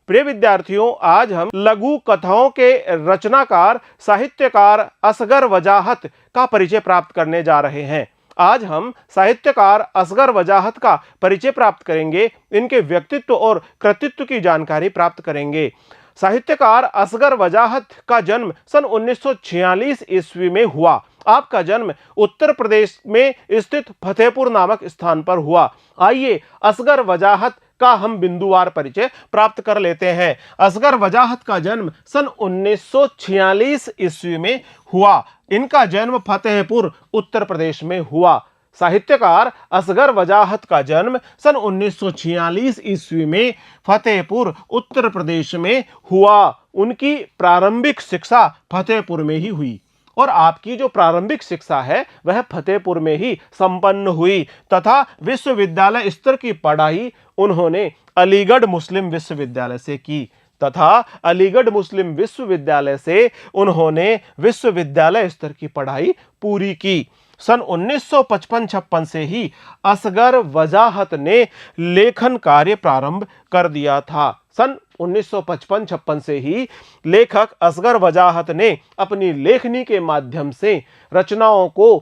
प्रिय विद्यार्थियों, आज हम लघु कथाओं के रचनाकार साहित्यकार असगर वजाहत का परिचय प्राप्त करने जा रहे हैं। आज हम साहित्यकार असगर वजाहत का परिचय प्राप्त करेंगे, इनके व्यक्तित्व और कृतित्व की जानकारी प्राप्त करेंगे। साहित्यकार असगर वजाहत का जन्म सन 1946 ईस्वी में हुआ। आपका जन्म उत्तर प्रदेश में स्थित फतेहपुर नामक स्थान पर हुआ। आइए असगर वजाहत का हम बिंदुवार परिचय प्राप्त कर लेते हैं। असगर वजाहत का जन्म सन 1946 ईस्वी में हुआ। इनका जन्म फतेहपुर उत्तर प्रदेश में हुआ। साहित्यकार असगर वजाहत का जन्म सन 1946 ईस्वी में फतेहपुर उत्तर प्रदेश में हुआ। उनकी प्रारंभिक शिक्षा फतेहपुर में ही हुई और आपकी जो प्रारंभिक शिक्षा है वह फतेहपुर में ही संपन्न हुई तथा विश्वविद्यालय स्तर की पढ़ाई उन्होंने अलीगढ़ मुस्लिम विश्वविद्यालय से की तथा अलीगढ़ मुस्लिम विश्वविद्यालय से उन्होंने विश्वविद्यालय स्तर की पढ़ाई पूरी की। सन 1955-56 से ही असगर वजाहत ने लेखन कार्य प्रारंभ कर दिया था। सन 1955-56 से ही लेखक असगर वजाहत ने अपनी लेखनी के माध्यम से रचनाओं को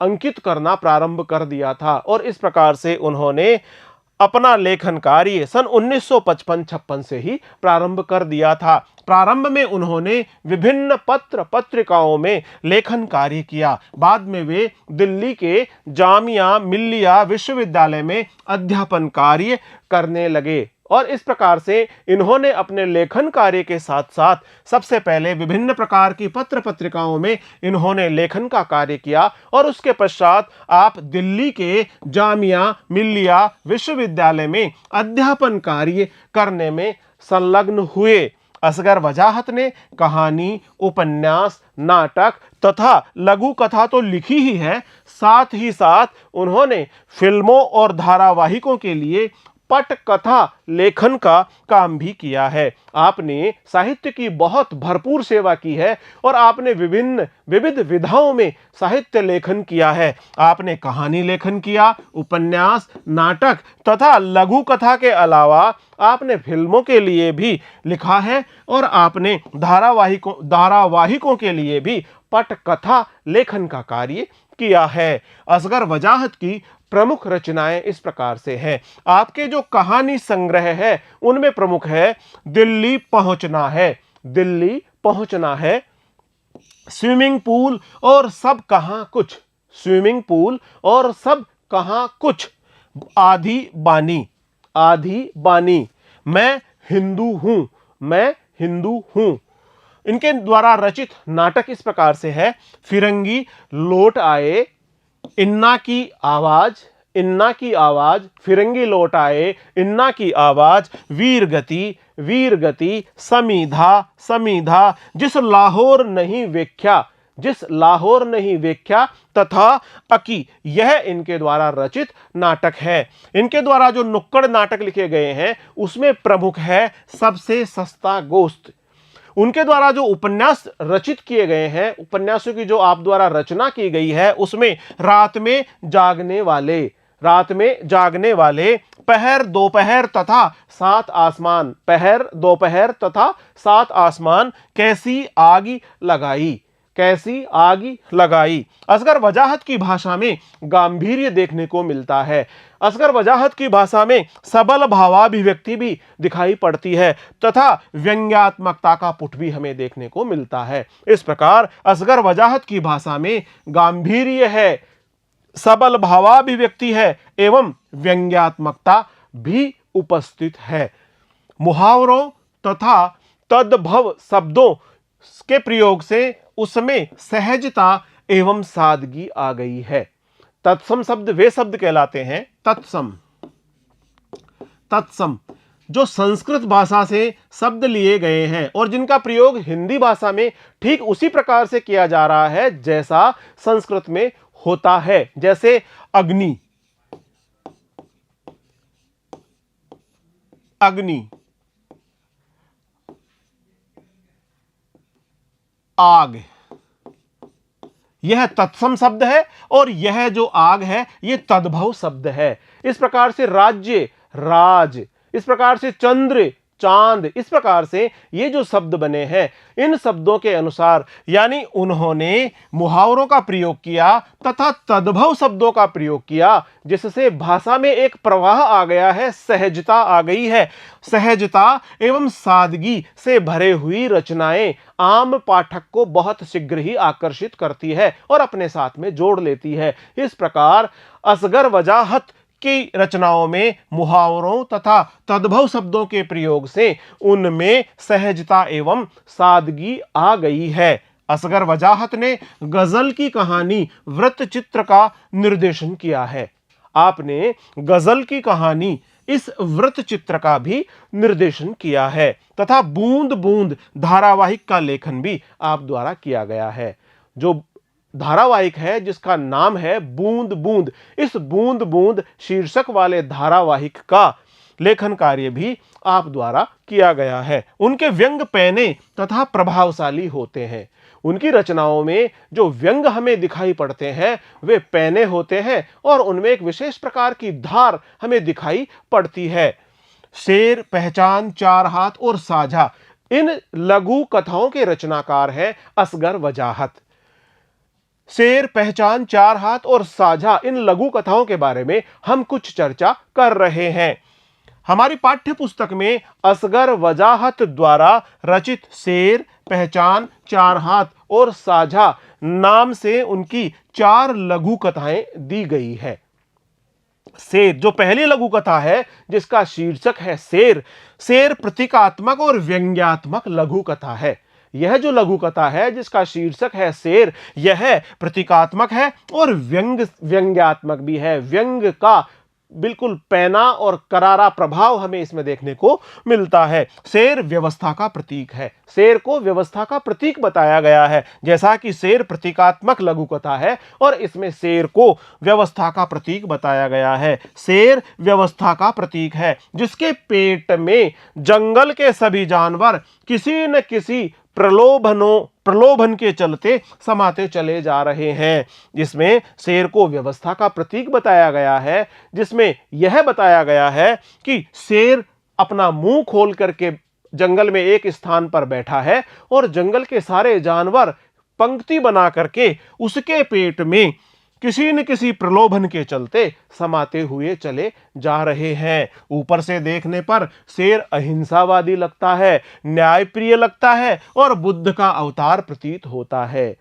अंकित करना प्रारंभ कर दिया था और इस प्रकार से उन्होंने अपना लेखन कार्य सन 1955-56 से ही प्रारंभ कर दिया था। प्रारंभ में उन्होंने विभिन्न पत्र पत्रिकाओं में लेखन कार्य किया। बाद में वे दिल्ली के जामिया मिल्लिया विश्वविद्यालय में अध्यापन कार्य करने लगे और इस प्रकार से इन्होंने अपने लेखन कार्य के साथ साथ सबसे पहले विभिन्न प्रकार की पत्र पत्रिकाओं में इन्होंने लेखन का कार्य किया और उसके पश्चात आप दिल्ली के जामिया मिल्लिया विश्वविद्यालय में अध्यापन कार्य करने में संलग्न हुए। असगर वजाहत ने कहानी, उपन्यास, नाटक तथा लघु कथा तो लिखी ही है, साथ ही साथ उन्होंने फिल्मों और धारावाहिकों के लिए पटकथा लेखन का काम भी किया है। आपने साहित्य की बहुत भरपूर सेवा की है और आपने विविध विधाओं में साहित्य लेखन किया है। आपने कहानी लेखन किया, उपन्यास, नाटक तथा लघु कथा के अलावा आपने फिल्मों के लिए भी लिखा है और आपने धारावाहिकों के लिए भी पटकथा लेखन का कार्य किया है। असगर वजाहत की प्रमुख रचनाएं इस प्रकार से हैं। आपके जो कहानी संग्रह है उनमें प्रमुख है दिल्ली पहुंचना है, दिल्ली पहुंचना है, स्विमिंग पूल और सब कहां कुछ, स्विमिंग पूल और सब कहां कुछ, आधी बानी, आधी बानी, मैं हिंदू हूं, मैं हिंदू हूं। इनके द्वारा रचित नाटक इस प्रकार से है फिरंगी लौट आए, इन्ना की आवाज, इन्ना की आवाज, फिरंगी लौट आए, इन्ना की आवाज, वीर गति, वीर गति, समीधा, समीधा, जिस लाहौर नहीं वेख्या, जिस लाहौर नहीं वेख्या तथा अकी, यह इनके द्वारा रचित नाटक है। इनके द्वारा जो नुक्कड़ नाटक लिखे गए हैं उसमें प्रमुख है सबसे सस्ता गोश्त। उनके द्वारा जो उपन्यास रचित किए गए हैं, उपन्यासों की जो आप द्वारा रचना की गई है उसमें रात में जागने वाले, रात में जागने वाले, पहर दोपहर तथा सात आसमान, पहर दोपहर तथा सात आसमान, कैसी आग लगाई, कैसी आग लगाई। असगर वजाहत की भाषा में गांभीर्य देखने को मिलता है। असगर वजाहत की भाषा में सबल भावाभिव्यक्ति भी दिखाई पड़ती है तथा व्यंग्यात्मकता का पुट भी हमें देखने को मिलता है। इस प्रकार असगर वजाहत की भाषा में गांभीर्य है, सबल भावाभिव्यक्ति है एवं व्यंग्यात्मकता भी उपस्थित है। मुहावरों तथा तद्भव शब्दों के प्रयोग से उसमें सहजता एवं सादगी आ गई है। तत्सम शब्द वे शब्द कहलाते हैं, तत्सम, तत्सम जो संस्कृत भाषा से शब्द लिए गए हैं और जिनका प्रयोग हिंदी भाषा में ठीक उसी प्रकार से किया जा रहा है जैसा संस्कृत में होता है। जैसे अग्नि, अग्नि, आग, यह तत्सम शब्द है और यह जो आग है यह तद्भव शब्द है। इस प्रकार से राज्य, राज, इस प्रकार से चंद्र, चांद, इस प्रकार से ये जो शब्द बने हैं, इन शब्दों के अनुसार यानी उन्होंने मुहावरों का प्रयोग किया तथा तद्भव शब्दों का प्रयोग किया, जिससे भाषा में एक प्रवाह आ गया है, सहजता आ गई है। सहजता एवं सादगी से भरे हुई रचनाएं आम पाठक को बहुत शीघ्र ही आकर्षित करती है और अपने साथ में जोड़ लेती है। इस प्रकार असगर वजाहत की रचनाओं में मुहावरों तथा तद्भव शब्दों के प्रयोग से उनमें सहजता एवं सादगी आ गई है। असगर वजाहत ने गजल की कहानी वृत्तचित्र का निर्देशन किया है। आपने गजल की कहानी इस वृत्तचित्र का भी निर्देशन किया है तथा बूंद बूंद धारावाहिक का लेखन भी आप द्वारा किया गया है। जो धारावाहिक है जिसका नाम है बूंद बूंद, इस बूंद बूंद शीर्षक वाले धारावाहिक का लेखन कार्य भी आप द्वारा किया गया है। उनके व्यंग पैने तथा प्रभावशाली होते हैं। उनकी रचनाओं में जो व्यंग हमें दिखाई पड़ते हैं वे पैने होते हैं और उनमें एक विशेष प्रकार की धार हमें दिखाई पड़ती है। शेर, पहचान, चार हाथ और साझा, इन लघु कथाओं के रचनाकार हैं असगर वजाहत। शेर, पहचान, चार हाथ और साझा, इन लघु कथाओं के बारे में हम कुछ चर्चा कर रहे हैं। हमारी पाठ्य पुस्तक में असगर वजाहत द्वारा रचित शेर, पहचान, चार हाथ और साझा नाम से उनकी 4 लघु कथाएं दी गई है। शेर जो पहली लघु कथा है जिसका शीर्षक है शेर, शेर प्रतीकात्मक और व्यंग्यात्मक लघु कथा है। यह जो लघु कथा है जिसका शीर्षक है शेर, यह प्रतीकात्मक है और व्यंग्यात्मक भी है। व्यंग का बिल्कुल पैना और करारा प्रभाव हमें इसमें देखने को मिलता है। शेर व्यवस्था का प्रतीक है। शेर को व्यवस्था का प्रतीक बताया गया है। जैसा कि शेर प्रतीकात्मक लघु कथा है और इसमें शेर को व्यवस्था का प्रतीक बताया गया है। शेर व्यवस्था का प्रतीक है जिसके पेट में जंगल के सभी जानवर किसी न किसी प्रलोभन के चलते समाते चले जा रहे हैं। जिसमें शेर को व्यवस्था का प्रतीक बताया गया है, जिसमें यह बताया गया है कि शेर अपना मुंह खोल करके जंगल में एक स्थान पर बैठा है और जंगल के सारे जानवर पंक्ति बना करके उसके पेट में किसी न किसी प्रलोभन के चलते समाते हुए चले जा रहे हैं। ऊपर से देखने पर शेर अहिंसावादी लगता है, न्यायप्रिय लगता है और बुद्ध का अवतार प्रतीत होता है।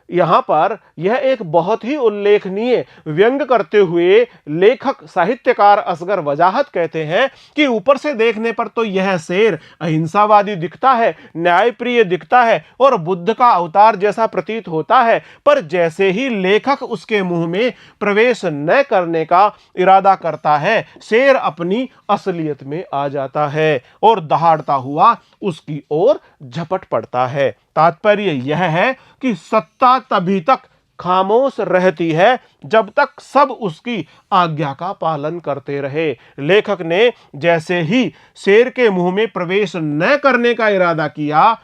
यहाँ पर यह एक बहुत ही उल्लेखनीय व्यंग करते हुए लेखक साहित्यकार असगर वजाहत कहते हैं कि ऊपर से देखने पर तो यह शेर अहिंसावादी दिखता है, न्यायप्रिय दिखता है और बुद्ध का अवतार जैसा प्रतीत होता है, पर जैसे ही लेखक उसके मुंह में प्रवेश न करने का इरादा करता है, शेर अपनी असलियत में आ जाता है और दहाड़ता हुआ उसकी ओर झपट पड़ता है। तात्पर्य यह है कि सत्ता तभी तक खामोश रहती है जब तक सब उसकी आज्ञा का पालन करते रहे। लेखक ने जैसे ही शेर के मुंह में प्रवेश न करने का इरादा किया,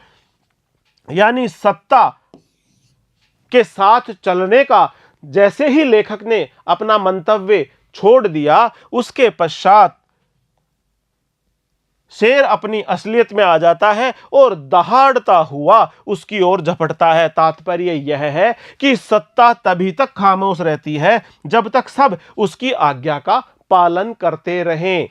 यानी सत्ता के साथ चलने का जैसे ही लेखक ने अपना मंतव्य छोड़ दिया, उसके पश्चात शेर अपनी असलियत में आ जाता है और दहाड़ता हुआ उसकी ओर झपटता है। तात्पर्य यह है कि सत्ता तभी तक खामोश रहती है जब तक सब उसकी आज्ञा का पालन करते रहें।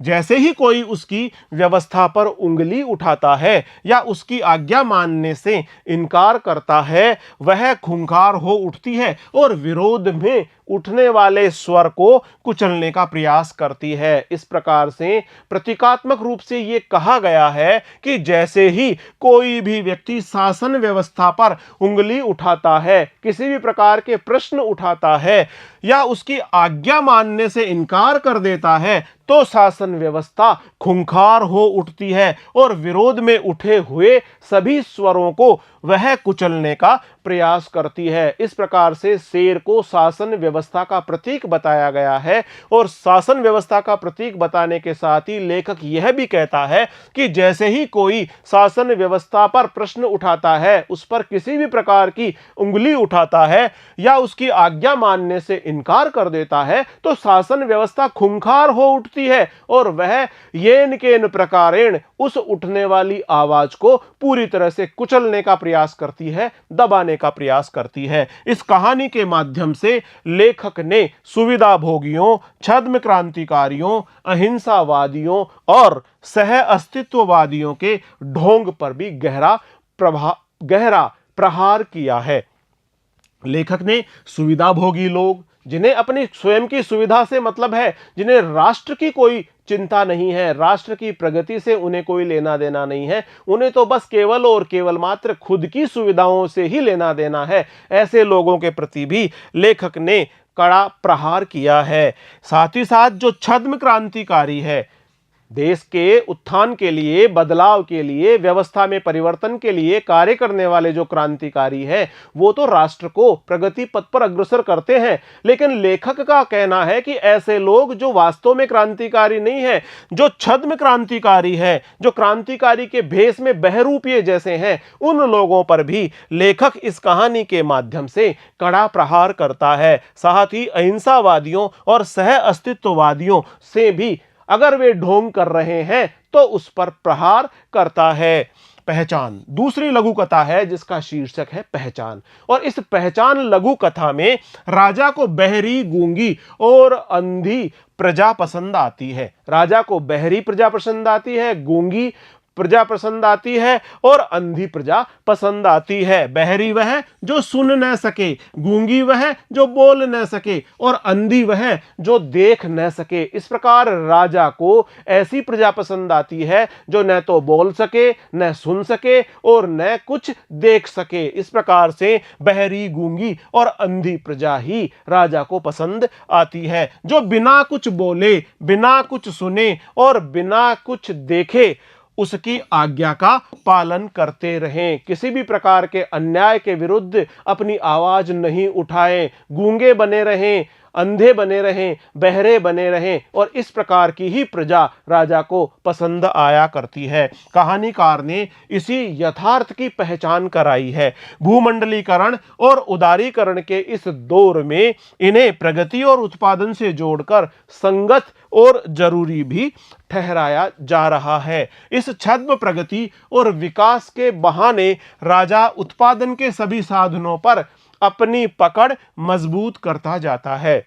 जैसे ही कोई उसकी व्यवस्था पर उंगली उठाता है या उसकी आज्ञा मानने से इनकार करता है, वह खूंखार हो उठती है और विरोध में उठने वाले स्वर को कुचलने का प्रयास करती है। इस प्रकार से प्रतीकात्मक रूप से यह कहा गया है कि जैसे ही कोई भी व्यक्ति शासन व्यवस्था पर उंगली उठाता है, किसी भी प्रकार के प्रश्न उठाता है या उसकी आज्ञा मानने से इनकार कर देता है, तो शासन व्यवस्था खूंखार हो उठती है और विरोध में उठे हुए सभी स्वरों को वह कुचलने का प्रयास करती है। इस प्रकार से शेर को शासन व्यवस्था का प्रतीक बताया गया है और शासन व्यवस्था का प्रतीक बताने के साथ ही लेखक यह भी कहता है कि जैसे ही कोई शासन व्यवस्था पर प्रश्न उठाता है, उस पर किसी भी प्रकार की उंगली उठाता है या उसकी आज्ञा मानने से इनकार कर देता है, तो शासन व्यवस्था खूंखार हो उठती है और वह येन केन प्रकारेण उस उठने वाली आवाज को पूरी तरह से कुचलने का प्रयास करती है, दबाने का प्रयास करती है। इस कहानी के माध्यम से लेखक ने सुविधा भोगियों, छद्म क्रांतिकारियों, अहिंसावादियों और सह अस्तित्ववादियों के ढोंग पर भी गहरा प्रहार किया है। लेखक ने सुविधाभोगी लोग, जिन्हें अपनी स्वयं की सुविधा से मतलब है, जिन्हें राष्ट्र की कोई चिंता नहीं है, राष्ट्र की प्रगति से उन्हें कोई लेना देना नहीं है, उन्हें तो बस केवल और केवल मात्र खुद की सुविधाओं से ही लेना देना है, ऐसे लोगों के प्रति भी लेखक ने कड़ा प्रहार किया है। साथ ही साथ जो छद्म क्रांतिकारी है, देश के उत्थान के लिए, बदलाव के लिए, व्यवस्था में परिवर्तन के लिए कार्य करने वाले जो क्रांतिकारी हैं, वो तो राष्ट्र को प्रगति पथ पर अग्रसर करते हैं। लेकिन लेखक का कहना है कि ऐसे लोग जो वास्तव में क्रांतिकारी नहीं है, जो छद्म क्रांतिकारी है, जो क्रांतिकारी के भेष में बहरूपिये जैसे हैं, उन लोगों पर भी लेखक इस कहानी के माध्यम से कड़ा प्रहार करता है। साथ ही अहिंसावादियों और सह अस्तित्ववादियों से भी अगर वे ढोंग कर रहे हैं तो उस पर प्रहार करता है। पहचान दूसरी लघु कथा है जिसका शीर्षक है पहचान। और इस पहचान लघु कथा में राजा को बहरी, गूंगी और अंधी प्रजा पसंद आती है। राजा को बहरी प्रजा पसंद आती है, गूंगी प्रजा पसंद आती है और अंधी प्रजा पसंद आती है। बहरी वह जो सुन न सके, गूंगी वह जो बोल न सके और अंधी वह जो देख न सके। इस प्रकार राजा को ऐसी प्रजा पसंद आती है जो न तो बोल सके, न सुन सके और न कुछ देख सके। इस प्रकार से बहरी, गूंगी और अंधी प्रजा ही राजा को पसंद आती है, जो बिना कुछ बोले, बिना कुछ सुने और बिना कुछ देखे उसकी आज्ञा का पालन करते रहें, किसी भी प्रकार के अन्याय के विरुद्ध अपनी आवाज नहीं उठाएं, गूंगे बने रहें, अंधे बने रहें, बहरे बने रहें और इस प्रकार की ही प्रजा राजा को पसंद आया करती है। कहानीकार ने इसी यथार्थ की पहचान कराई है। भूमंडलीकरण और उदारीकरण के इस दौर में इन्हें प्रगति और उत्पादन से जोड़कर संगत और जरूरी भी ठहराया जा रहा है। इस छद्म प्रगति और विकास के बहाने राजा उत्पादन के सभी साधनों पर अपनी पकड़ मजबूत करता जाता है।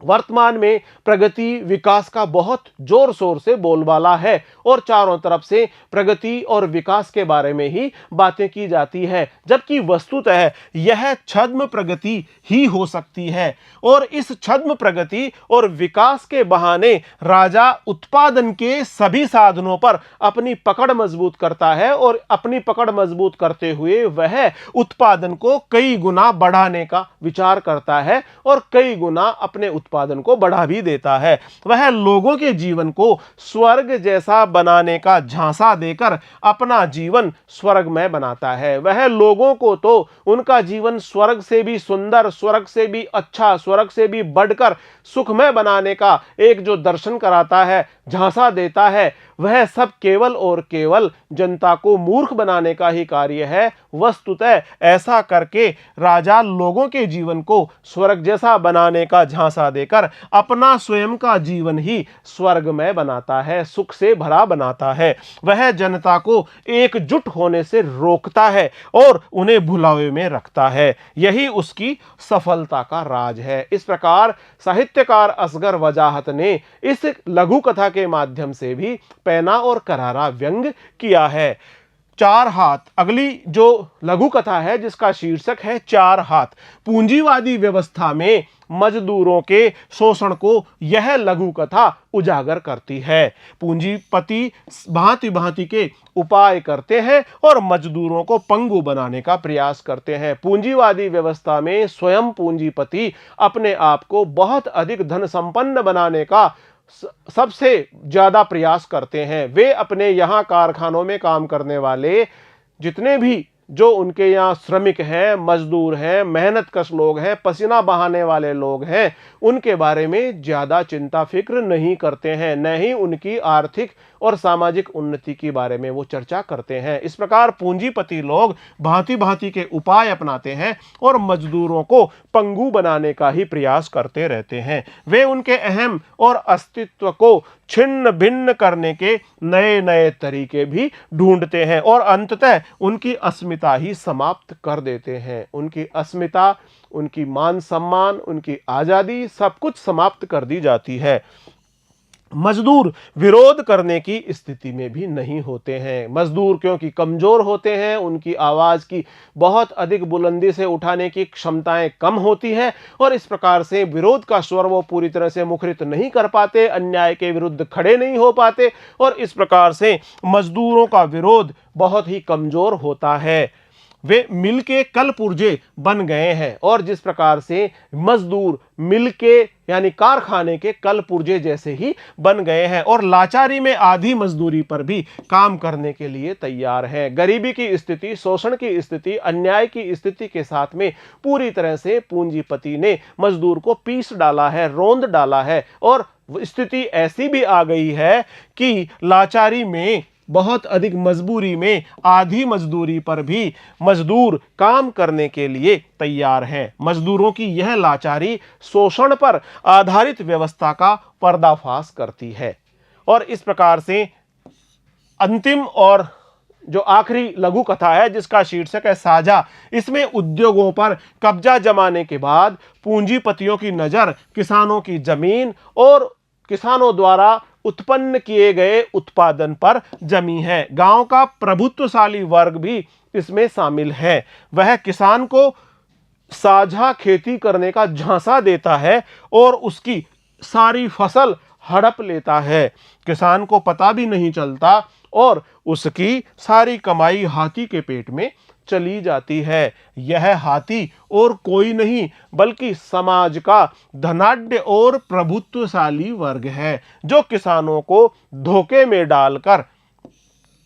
वर्तमान में प्रगति विकास का बहुत जोर शोर से बोलबाला है और चारों तरफ से प्रगति और विकास के बारे में ही बातें की जाती है, जबकि वस्तुतः यह छद्म प्रगति ही हो सकती है। और इस छद्म प्रगति और विकास के बहाने राजा उत्पादन के सभी साधनों पर अपनी पकड़ मजबूत करता है और अपनी पकड़ मजबूत करते हुए वह उत्पादन को कई गुना बढ़ाने का विचार करता है और कई गुना अपने उत्पादन को बढ़ा भी देता है। वह लोगों के जीवन को स्वर्ग जैसा बनाने का झांसा देकर अपना जीवन स्वर्गमय बनाता है। वह लोगों को तो उनका जीवन स्वर्ग से भी सुंदर, स्वर्ग से भी अच्छा, स्वर्ग से भी बढ़कर सुखमय बनाने का एक जो दर्शन कराता है, झांसा देता है, वह सब केवल और केवल जनता को मूर्ख बनाने का ही कार्य है। वस्तुतः ऐसा करके राजा लोगों के जीवन को स्वर्ग जैसा बनाने का झांसा देकर अपना स्वयं का जीवन ही स्वर्गमय बनाता है, सुख से भरा बनाता है। वह जनता को एकजुट होने से रोकता है और उन्हें भुलावे में रखता है। यही उसकी सफलता का राज है। इस प्रकार साहित्यकार असगर वजाहत ने इस लघु कथा के माध्यम से भी पैना और करारा व्यंग किया है। चार हाथ अगली जो लघु कथा है जिसका शीर्षक है चार हाथ। पूंजीवादी व्यवस्था में मजदूरों के शोषण को यह लघु कथा उजागर करती है। पूंजीपति भांति भांति के उपाय करते हैं और मजदूरों को पंगु बनाने का प्रयास करते हैं। पूंजीवादी व्यवस्था में स्वयं पूंजीपति अपने आप को बहुत अधिक धन संपन्न बनाने का सबसे ज्यादा प्रयास करते हैं। वे अपने यहां कारखानों में काम करने वाले जितने भी जो उनके यहाँ श्रमिक हैं, मजदूर हैं, मेहनतकश लोग हैं, पसीना बहाने वाले लोग हैं, उनके बारे में ज्यादा चिंता फिक्र नहीं करते हैं, न ही उनकी आर्थिक और सामाजिक उन्नति के बारे में वो चर्चा करते हैं। इस प्रकार पूंजीपति लोग भांति भांति के उपाय अपनाते हैं और मजदूरों को पंगु बनाने का ही प्रयास करते रहते हैं। वे उनके अहम और अस्तित्व को छिन्न भिन्न करने के नए नए तरीके भी ढूंढते हैं और अंततः उनकी अस्मिता ही समाप्त कर देते हैं। उनकी अस्मिता, उनकी मान सम्मान, उनकी आजादी सब कुछ समाप्त कर दी जाती है। मजदूर विरोध करने की स्थिति में भी नहीं होते हैं। मजदूर क्योंकि कमजोर होते हैं, उनकी आवाज की बहुत अधिक बुलंदी से उठाने की क्षमताएं कम होती है और इस प्रकार से विरोध का स्वर वो पूरी तरह से मुखरित नहीं कर पाते, अन्याय के विरुद्ध खड़े नहीं हो पाते और इस प्रकार से मजदूरों का विरोध बहुत ही कमजोर होता है। वे मिल के कल पुर्जे बन गए हैं और जिस प्रकार से मजदूर मिल के यानी कारखाने के कल पुर्जे जैसे ही बन गए हैं और लाचारी में आधी मजदूरी पर भी काम करने के लिए तैयार हैं। गरीबी की स्थिति, शोषण की स्थिति, अन्याय की स्थिति के साथ में पूरी तरह से पूंजीपति ने मजदूर को पीस डाला है, रोंद डाला है और स्थिति ऐसी भी आ गई है कि लाचारी में, बहुत अधिक मजबूरी में, आधी मजदूरी पर भी मजदूर काम करने के लिए तैयार हैं। मजदूरों की यह लाचारी शोषण पर आधारित व्यवस्था का पर्दाफाश करती है और इस प्रकार से अंतिम और जो आखिरी लघु कथा है जिसका शीर्षक है साझा, इसमें उद्योगों पर कब्जा जमाने के बाद पूंजीपतियों की नजर किसानों की जमीन और किसानों द्वारा उत्पन्न किए गए उत्पादन पर जमी है। गांव का प्रभुत्वशाली वर्ग भी इसमें शामिल है। वह किसान को साझा खेती करने का झांसा देता है और उसकी सारी फसल हड़प लेता है। किसान को पता भी नहीं चलता और उसकी सारी कमाई हाथी के पेट में चली जाती है। यह हाथी और कोई नहीं बल्कि समाज का धनाढ्य और प्रभुत्वशाली वर्ग है, जो किसानों को धोखे में डालकर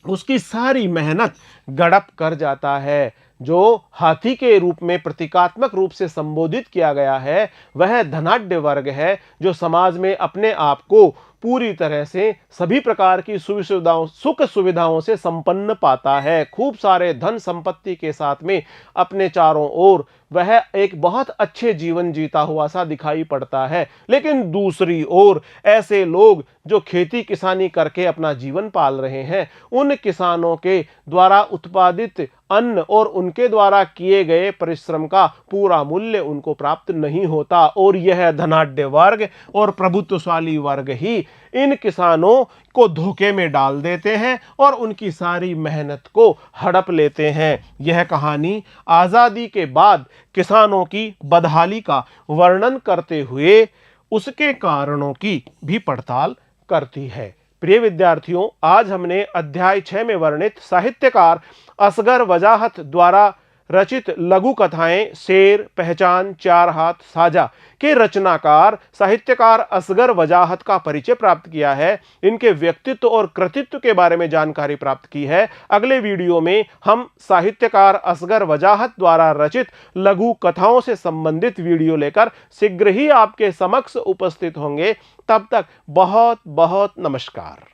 उसकी सारी मेहनत गड़प कर जाता है। जो हाथी के रूप में प्रतीकात्मक रूप से संबोधित किया गया है, वह धनाढ्य वर्ग है जो समाज में अपने आप को पूरी तरह से सभी प्रकार की सुविधाओं, सुख सुविधाओं से संपन्न पाता है। खूब सारे धन संपत्ति के साथ में अपने चारों ओर वह एक बहुत अच्छे जीवन जीता हुआ सा दिखाई पड़ता है। लेकिन दूसरी ओर ऐसे लोग जो खेती किसानी करके अपना जीवन पाल रहे हैं, उन किसानों के द्वारा उत्पादित अन्न और उनके द्वारा किए गए परिश्रम का पूरा मूल्य उनको प्राप्त नहीं होता और यह धनाढ्य वर्ग और प्रभुत्वशाली वर्ग ही इन किसानों को धोखे में डाल देते हैं और उनकी सारी मेहनत को हड़प लेते हैं। यह कहानी आजादी के बाद किसानों की बदहाली का वर्णन करते हुए उसके कारणों की भी पड़ताल करती है। प्रिय विद्यार्थियों, आज हमने अध्याय 6 में वर्णित साहित्यकार असगर वजाहत द्वारा रचित लघु कथाएं शेर, पहचान, चार हाथ, साझा के रचनाकार साहित्यकार असगर वजाहत का परिचय प्राप्त किया है। इनके व्यक्तित्व और कृतित्व के बारे में जानकारी प्राप्त की है। अगले वीडियो में हम साहित्यकार असगर वजाहत द्वारा रचित लघु कथाओं से संबंधित वीडियो लेकर शीघ्र ही आपके समक्ष उपस्थित होंगे। तब तक बहुत बहुत नमस्कार।